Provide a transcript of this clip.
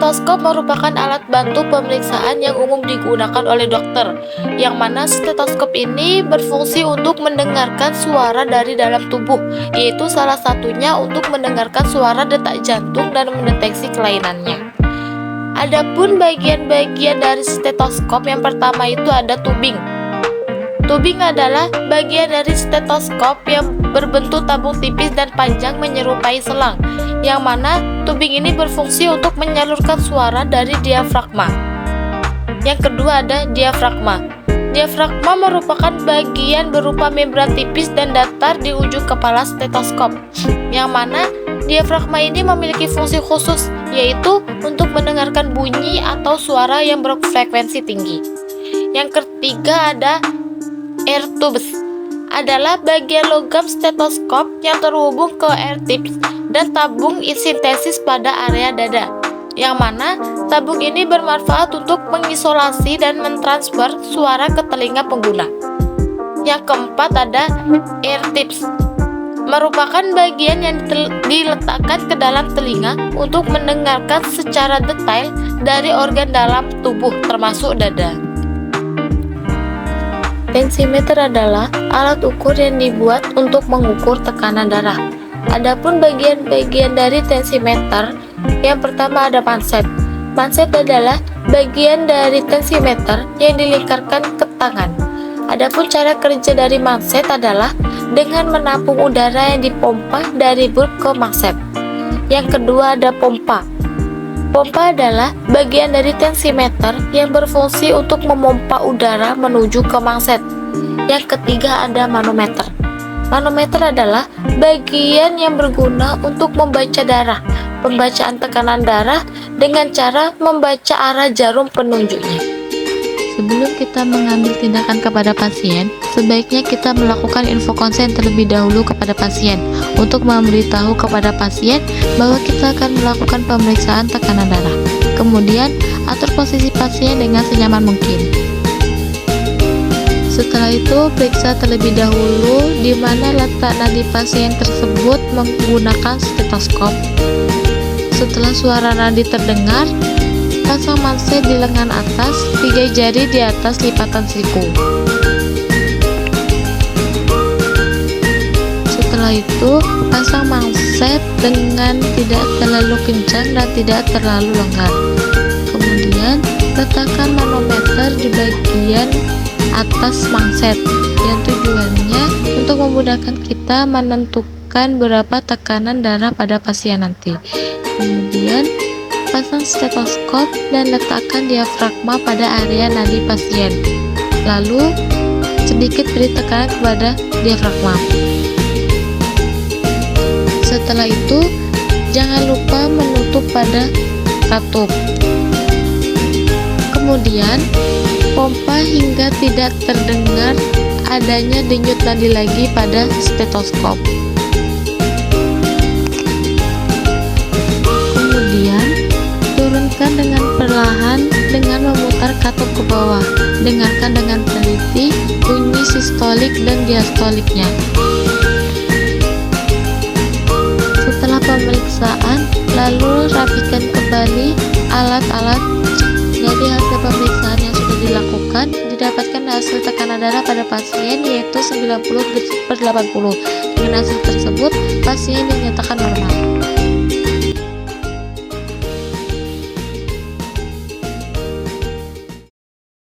Stetoskop merupakan alat bantu pemeriksaan yang umum digunakan oleh dokter, yang mana stetoskop ini berfungsi untuk mendengarkan suara dari dalam tubuh, yaitu salah satunya untuk mendengarkan suara detak jantung dan mendeteksi kelainannya. Adapun bagian-bagian dari stetoskop, yang pertama itu ada tubing. Tubing adalah bagian dari stetoskop yang berbentuk tabung tipis dan panjang menyerupai selang, yang mana tubing ini berfungsi untuk menyalurkan suara dari diafragma. Yang kedua ada diafragma. Diafragma merupakan bagian berupa membran tipis dan datar di ujung kepala stetoskop, yang mana diafragma ini memiliki fungsi khusus, yaitu untuk mendengarkan bunyi atau suara yang berfrekuensi tinggi. Yang ketiga ada air tubes, adalah bagian logam stetoskop yang terhubung ke air tips dan tabung sintesis pada area dada, yang mana tabung ini bermanfaat untuk mengisolasi dan mentransfer suara ke telinga pengguna. Yang keempat ada ear tips, merupakan bagian yang diletakkan ke dalam telinga untuk mendengarkan secara detail dari organ dalam tubuh termasuk dada. Tensimeter adalah alat ukur yang dibuat untuk mengukur tekanan darah. Adapun bagian-bagian dari tensimeter, yang pertama ada manset. Manset adalah bagian dari tensimeter yang dilingkarkan ke tangan. Adapun cara kerja dari manset adalah dengan menampung udara yang dipompa dari bulb ke manset. Yang kedua ada pompa. Pompa adalah bagian dari tensimeter yang berfungsi untuk memompa udara menuju ke manset. Yang ketiga ada manometer. Manometer adalah bagian yang berguna untuk membaca darah, pembacaan tekanan darah dengan cara membaca arah jarum penunjuknya. Sebelum kita mengambil tindakan kepada pasien, sebaiknya kita melakukan info konsen terlebih dahulu kepada pasien untuk memberitahu kepada pasien bahwa kita akan melakukan pemeriksaan tekanan darah. Kemudian, atur posisi pasien dengan senyaman mungkin. Setelah itu, periksa terlebih dahulu di mana letak nadi pasien tersebut menggunakan stetoskop. Setelah suara nadi terdengar, pasang manset di lengan atas, 3 jari di atas lipatan siku. Setelah itu, pasang manset dengan tidak terlalu kencang dan tidak terlalu longgar. Kemudian, letakkan manometer di bagian atas manset, yang tujuannya untuk memudahkan kita menentukan berapa tekanan darah pada pasien nanti. Kemudian, pasang stetoskop dan letakkan diafragma pada area nadi pasien. Lalu, sedikit beri tekanan kepada diafragma. Setelah itu, jangan lupa menutup pada katup. Kemudian, pompa hingga tidak terdengar adanya denyut nadi lagi pada stetoskop. Turunkan dengan perlahan dengan memutar katup ke bawah. Dengarkan dengan teliti bunyi sistolik dan diastoliknya. Setelah pemeriksaan, lalu rapikan kembali alat-alat. Dari hasil pemeriksaan yang sudah dilakukan, didapatkan hasil tekanan darah pada pasien yaitu 90/80. Dengan hasil tersebut, pasien dinyatakan normal.